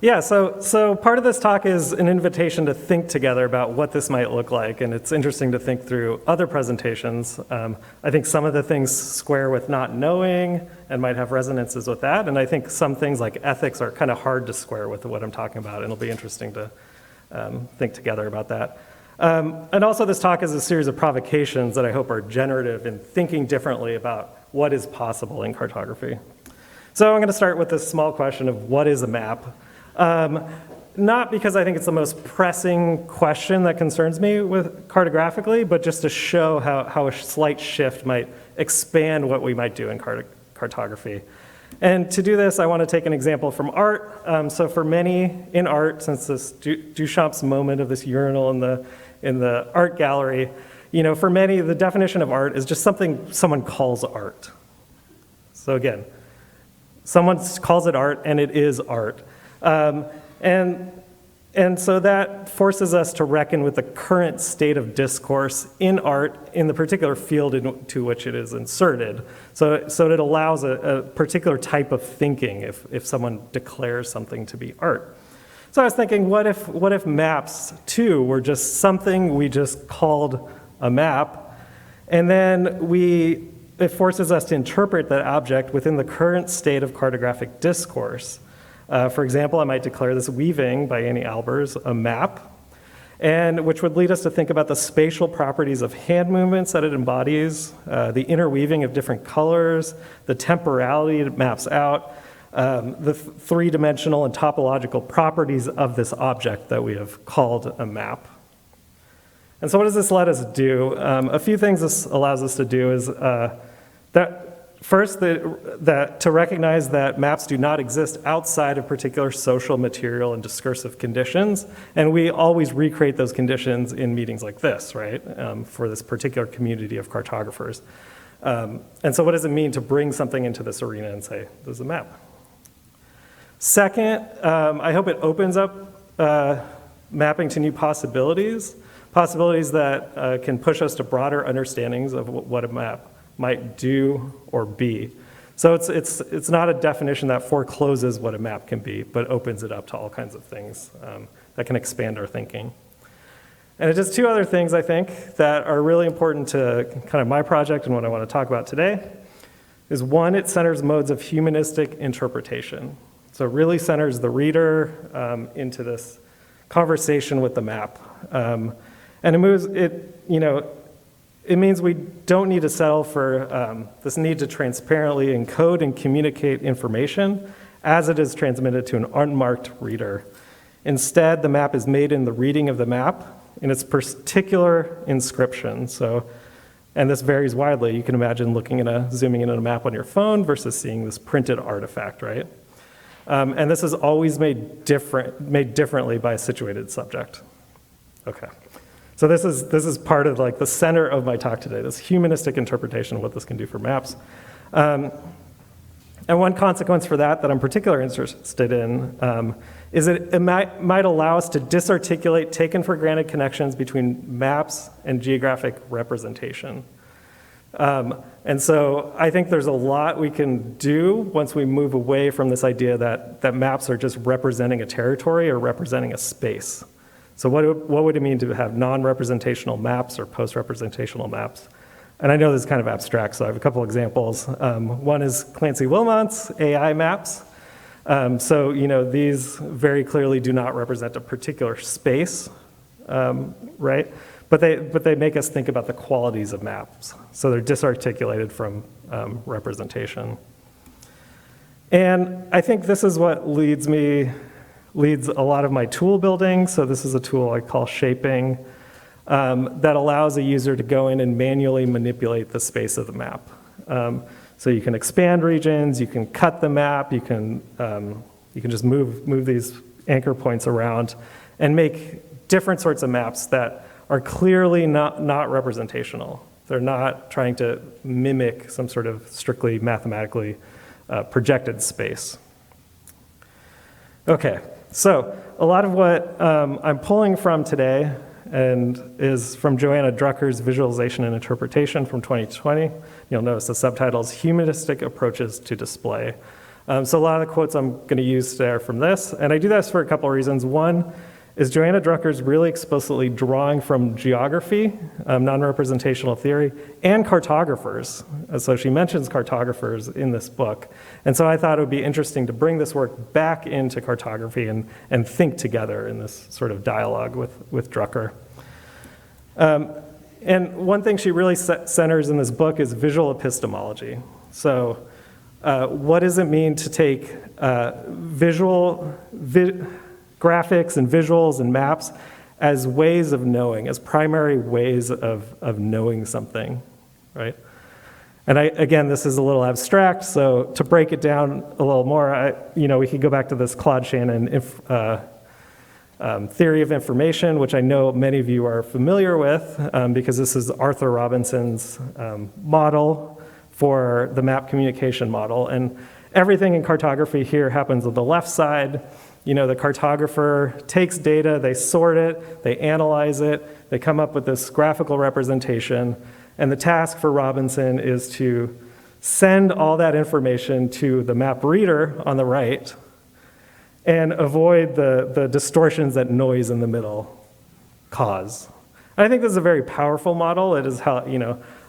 Yeah, so part of this talk is an invitation to think together about what this might look like, and it's interesting to think through other presentations. I think some of the things square with not knowing and might have resonances with that, and I think some things like ethics are kind of hard to square with what I'm talking about, and it'll be interesting to think together about that. And also this talk is a series of provocations that I hope are generative in thinking differently about what is possible in cartography. So I'm going to start with this small question of what is a map? Not because I think it's the most pressing question that concerns me with cartographically, but just to show how a slight shift might expand what we might do in cartography. And to do this, I want to take an example from art. So for many in art, since this Duchamp's moment of this urinal in the art gallery, for many, the definition of art is just something someone calls art. So again, someone calls it art, and it is art. And so that forces us to reckon with the current state of discourse in art in the particular field into which it is inserted. So it allows a particular type of thinking if someone declares something to be art. So I was thinking, what if maps too were just something we just called a map, and then it forces us to interpret that object within the current state of cartographic discourse. For example, I might declare this weaving by Annie Albers a map, and which would lead us to think about the spatial properties of hand movements that it embodies, the interweaving of different colors, the temporality it maps out, the three-dimensional and topological properties of this object that we have called a map. And so what does this let us do? A few things this allows us to do is First, to recognize that maps do not exist outside of particular social, material, and discursive conditions, and we always recreate those conditions in meetings like this, right, for this particular community of cartographers. And so what does it mean to bring something into this arena and say, there's a map? Second, I hope it opens up mapping to new possibilities that can push us to broader understandings of what a map might do or be. So it's not a definition that forecloses what a map can be, but opens it up to all kinds of things that can expand our thinking. And it does two other things, I think, that are really important to kind of my project and what I want to talk about today. Is one, it centers modes of humanistic interpretation. So it really centers the reader into this conversation with the map. And it means we don't need to settle for this need to transparently encode and communicate information as it is transmitted to an unmarked reader. Instead, the map is made in the reading of the map in its particular inscription. And this varies widely. You can imagine zooming in on a map on your phone versus seeing this printed artifact, right? And this is always made differently by a situated subject. Okay. So this is part of like the center of my talk today, this humanistic interpretation of what this can do for maps. And one consequence for that I'm particularly interested in is it might allow us to disarticulate taken for granted connections between maps and geographic representation. And so I think there's a lot we can do once we move away from this idea that maps are just representing a territory or representing a space. So what would it mean to have non-representational maps or post-representational maps? And I know this is kind of abstract, so I have a couple examples. One is Clancy Wilmot's AI maps. So these very clearly do not represent a particular space, right? But they make us think about the qualities of maps. So they're disarticulated from representation. And I think this is what leads a lot of my tool building. So this is a tool I call shaping that allows a user to go in and manually manipulate the space of the map. So you can expand regions, you can cut the map, you can just move these anchor points around and make different sorts of maps that are clearly not representational. They're not trying to mimic some sort of strictly mathematically projected space. Okay. So a lot of what I'm pulling from today and is from Johanna Drucker's Visualization and Interpretation from 2020. You'll notice the subtitle is Humanistic Approaches to Display. So a lot of the quotes I'm going to use today are from this, and I do this for a couple of reasons. One is Johanna Drucker's really explicitly drawing from geography, non-representational theory, and cartographers. So she mentions cartographers in this book. And so I thought it would be interesting to bring this work back into cartography and think together in this sort of dialogue with Drucker. And one thing she really centers in this book is visual epistemology. So what does it mean to take graphics and visuals and maps as ways of knowing, as primary ways of knowing something, right? And again, this is a little abstract, so to break it down a little more, we could go back to this Claude Shannon theory of information, which I know many of you are familiar with, because this is Arthur Robinson's model for the map communication model. And everything in cartography here happens on the left side. The cartographer takes data, they sort it, they analyze it, they come up with this graphical representation, and the task for Robinson is to send all that information to the map reader on the right and avoid the distortions that noise in the middle cause. And I think this is a very powerful model. It is how,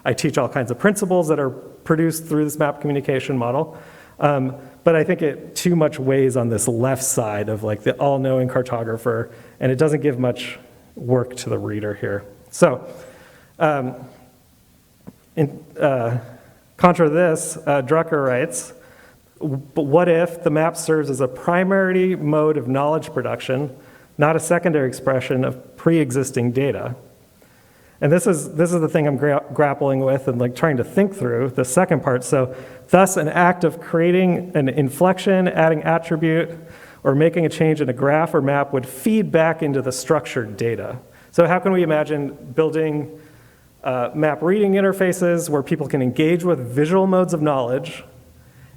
I teach all kinds of principles that are produced through this map communication model. But I think it too much weighs on this left side of like the all-knowing cartographer, and it doesn't give much work to the reader here. So, contra this, Drucker writes, but what if the map serves as a primary mode of knowledge production, not a secondary expression of pre-existing data? And this is the thing I'm grappling with and like trying to think through, the second part. So thus an act of creating an inflection, adding attribute, or making a change in a graph or map would feed back into the structured data. So how can we imagine building map reading interfaces where people can engage with visual modes of knowledge,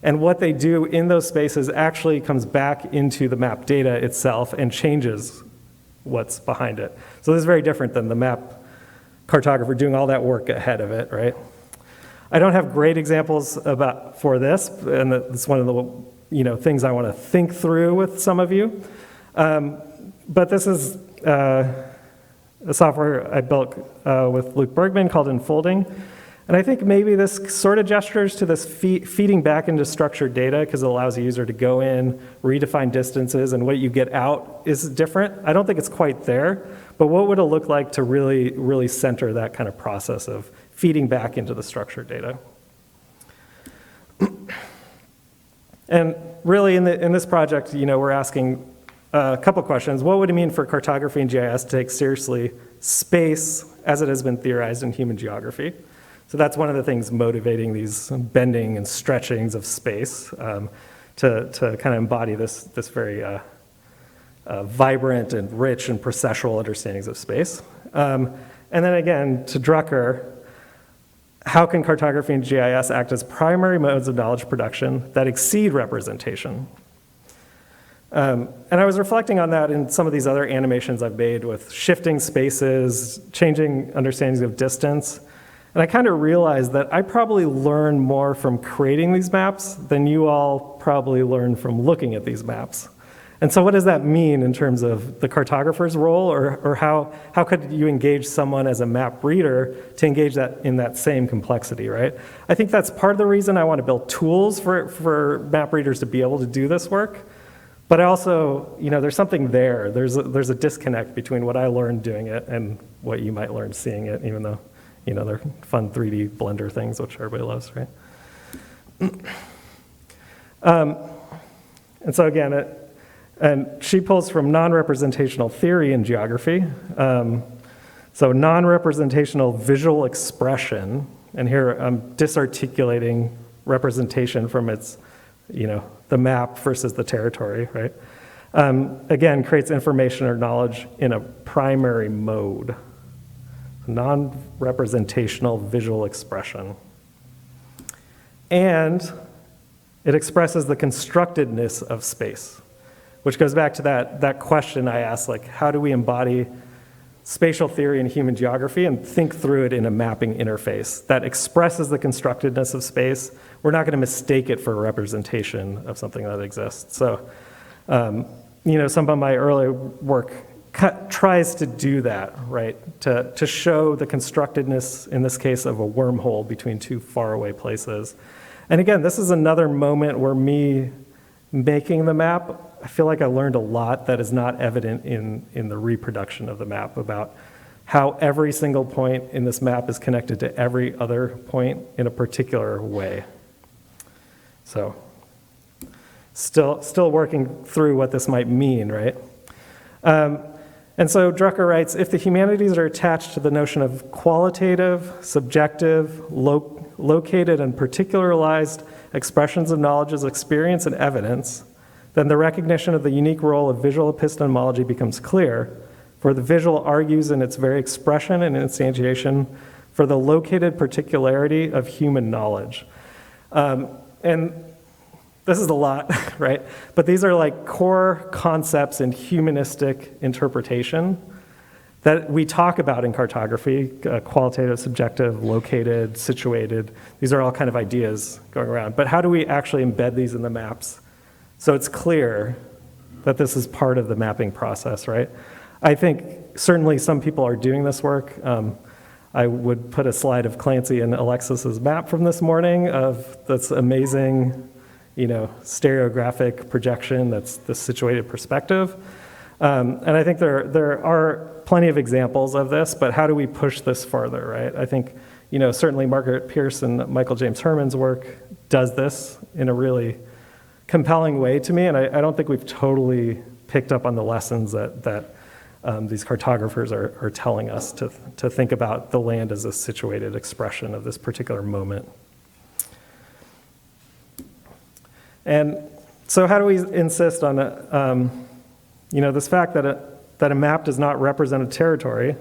and what they do in those spaces actually comes back into the map data itself and changes what's behind it. So this is very different than the map cartographer doing all that work ahead of it, right? I don't have great examples for this, and it's one of the things I want to think through with some of you. But this is a software I built with Luke Bergman called Enfolding. And I think maybe this sort of gestures to this feeding back into structured data because it allows a user to go in, redefine distances, and what you get out is different. I don't think it's quite there, but what would it look like to really, really center that kind of process of feeding back into the structured data? And really in this project, we're asking a couple questions. What would it mean for cartography and GIS to take seriously space as it has been theorized in human geography? So that's one of the things motivating these bending and stretchings of space to kind of embody this very vibrant and rich and processual understandings of space. And then again, to Drucker, how can cartography and GIS act as primary modes of knowledge production that exceed representation? And I was reflecting on that in some of these other animations I've made with shifting spaces, changing understandings of distance. And I kind of realized that I probably learn more from creating these maps than you all probably learn from looking at these maps. And so what does that mean in terms of the cartographer's role, or how could you engage someone as a map reader to engage that in that same complexity, right? I think that's part of the reason I want to build tools for map readers to be able to do this work. But I also, there's something there. There's a disconnect between what I learned doing it and what you might learn seeing it, even though they're fun 3D Blender things, which everybody loves, right? And so again, and she pulls from non-representational theory in geography. So non-representational visual expression, and here I'm disarticulating representation from its, the map versus the territory, right? Again, creates information or knowledge in a primary mode. Non-representational visual expression. And it expresses the constructedness of space, which goes back to that question I asked, like, how do we embody spatial theory and human geography and think through it in a mapping interface that expresses the constructedness of space. We're not going to mistake it for a representation of something that exists. So, some of my earlier work tries to do that, right? To show the constructedness, in this case, of a wormhole between two faraway places. And again, this is another moment where me making the map, I feel like I learned a lot that is not evident in the reproduction of the map about how every single point in this map is connected to every other point in a particular way. So, still working through what this might mean, right? And so Drucker writes, if the humanities are attached to the notion of qualitative, subjective, located, and particularized expressions of knowledge as experience and evidence, then the recognition of the unique role of visual epistemology becomes clear, for the visual argues in its very expression and instantiation for the located particularity of human knowledge. And this is a lot, right? But these are like core concepts in humanistic interpretation that we talk about in cartography, qualitative, subjective, located, situated. These are all kind of ideas going around. But how do we actually embed these in the maps so it's clear that this is part of the mapping process, right? I think certainly some people are doing this work. I would put a slide of Clancy and Alexis's map from this morning of this amazing, stereographic projection that's the situated perspective. And I think there are plenty of examples of this, but how do we push this farther, right? I think, certainly Margaret Pierce and Michael James Herman's work does this in a really compelling way to me, and I don't think we've totally picked up on the lessons that these cartographers are telling us to think about the land as a situated expression of this particular moment. And so how do we insist on this fact that a map does not represent a territory,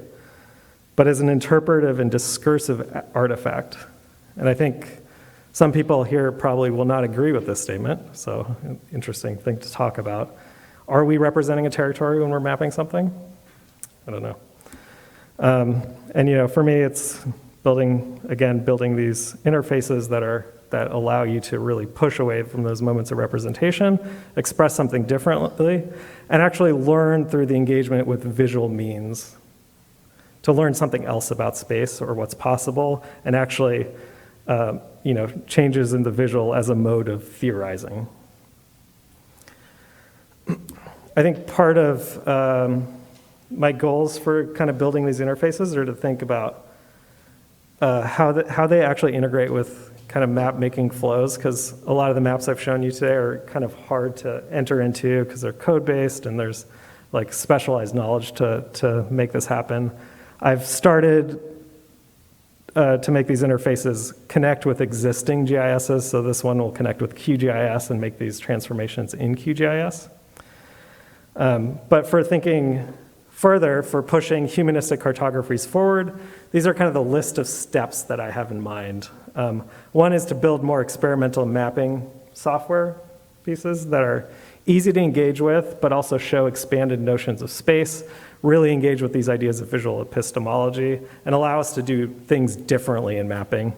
but is an interpretive and discursive artifact? And I think some people here probably will not agree with this statement, so an interesting thing to talk about. Are we representing a territory when we're mapping something? I don't know. And for me, it's building these interfaces that allow you to really push away from those moments of representation, express something differently, and actually learn through the engagement with visual means to learn something else about space or what's possible, and actually, changes in the visual as a mode of theorizing. I think part of my goals for kind of building these interfaces are to think about how they actually integrate with kind of map making flows, because a lot of the maps I've shown you today are kind of hard to enter into because they're code-based and there's like specialized knowledge to make this happen. I've started to make these interfaces connect with existing GISs, so this one will connect with QGIS and make these transformations in QGIS. But for thinking further, for pushing humanistic cartographies forward, these are kind of the list of steps that I have in mind. One is to build more experimental mapping software pieces that are easy to engage with, but also show expanded notions of space, really engage with these ideas of visual epistemology, and allow us to do things differently in mapping.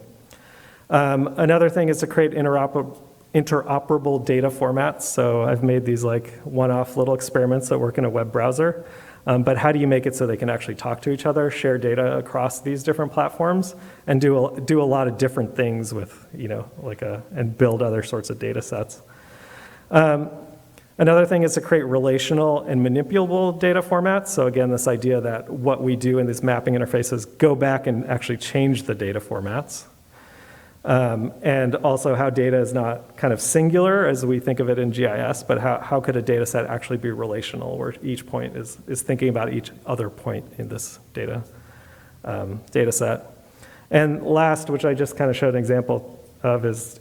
Another thing is to create interoperable data formats. So I've made these like one-off little experiments that work in a web browser. But how do you make it so they can actually talk to each other, share data across these different platforms, and do a lot of different things with, and build other sorts of data sets. Another thing is to create relational and manipulable data formats. So again, this idea that what we do in these mapping interfaces go back and actually change the data formats. And also how data is not kind of singular as we think of it in GIS, but how could a data set actually be relational, where each point is thinking about each other point in this data set. And last, which I just kind of showed an example of, is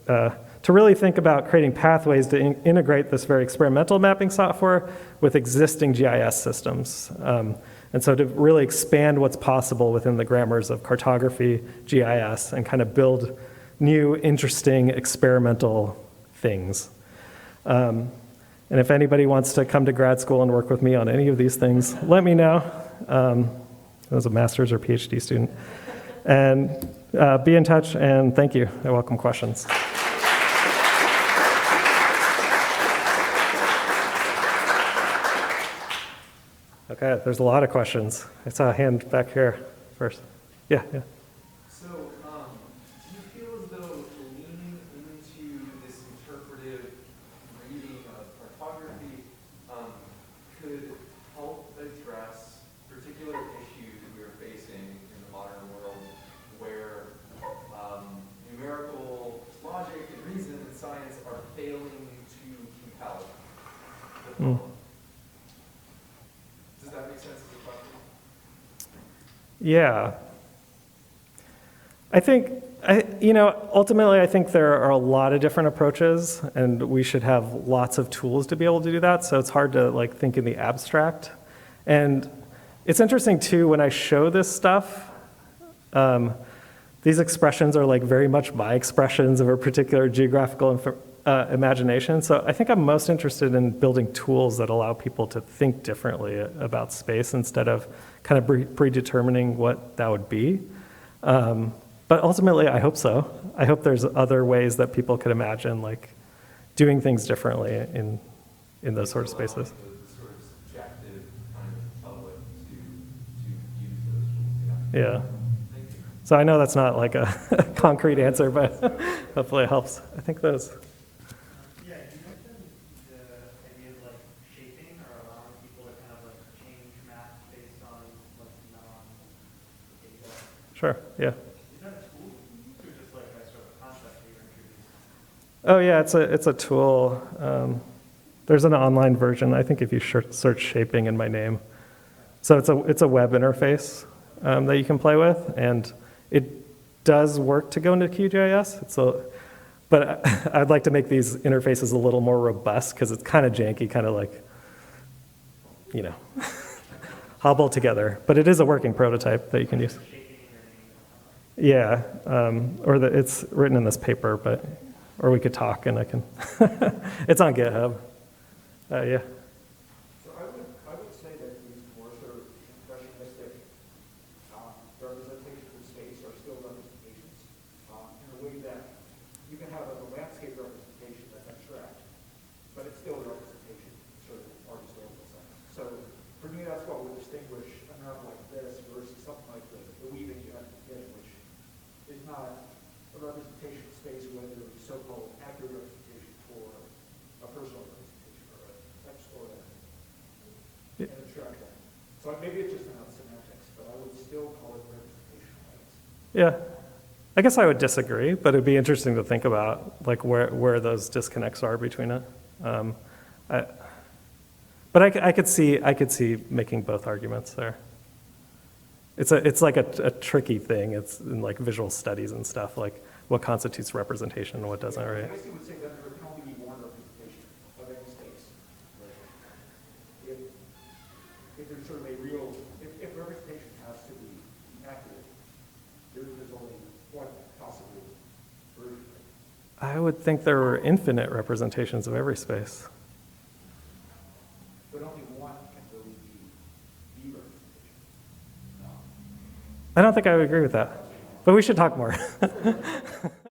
to really think about creating pathways to integrate this very experimental mapping software with existing GIS systems. And so to really expand what's possible within the grammars of cartography, GIS, and kind of build new, interesting, experimental things. And if anybody wants to come to grad school and work with me on any of these things, let me know. as a master's or PhD student. And be in touch, and thank you. I welcome questions. Okay, there's a lot of questions. I saw a hand back here first. Yeah. So, do you feel as though leaning into this interpretive reading of cartography could help address particular issues we are facing in the modern world where numerical logic and reason and science are failing to compel the following? Does that make sense as a question? Yeah. I think, ultimately, I think there are a lot of different approaches, and we should have lots of tools to be able to do that, so it's hard to think in the abstract. And it's interesting, too, when I show this stuff, these expressions are very much my expressions of a particular geographical imagination, so I think I'm most interested in building tools that allow people to think differently about space instead of kind of predetermining what that would be. But ultimately, I hope so. I hope there's other ways that people could imagine doing things differently in those sort of spaces. The sort of subjective kind of public to use those tools. Yeah. Thank you. So I know that's not a concrete answer, but hopefully it helps. I think those. Yeah, you mentioned the idea of shaping or allowing people to kind of change maps based on non-data. Sure. Yeah. Or Oh yeah, it's a tool. There's an online version. I think if you search shaping in my name, so it's a web interface that you can play with, and it does work to go into QGIS. But I'd like to make these interfaces a little more robust because it's kind of janky, kind of hobbled together. But it is a working prototype that you can use. Yeah, it's written in this paper, or we could talk and I can, it's on GitHub. Yeah. So I would say that these more sort of impressionistic representations of space are still representations in a way that you can have a landscape representation that's abstract, but it's still a representation, sort of art historical sense. So for me, that's what would distinguish a map like this versus something like the weaving you have to get, which is not a representation of space, whether it's so-called accurate representation for a personal representation or an abstract one. So maybe it's just about semantics, but I would still call it representational. Yeah. I guess I would disagree, but it'd be interesting to think about where those disconnects are between it. But I could see making both arguments there. It's like a tricky thing. It's in visual studies and stuff, what constitutes representation and what doesn't, right? I guess you would say that there can only be one representation of any space. Right? If there's sort of a real, if representation has to be accurate, there's only one possible version. I would think there were infinite representations of every space. But only one can really be the representation. No. I don't think I would agree with that, but we should talk more.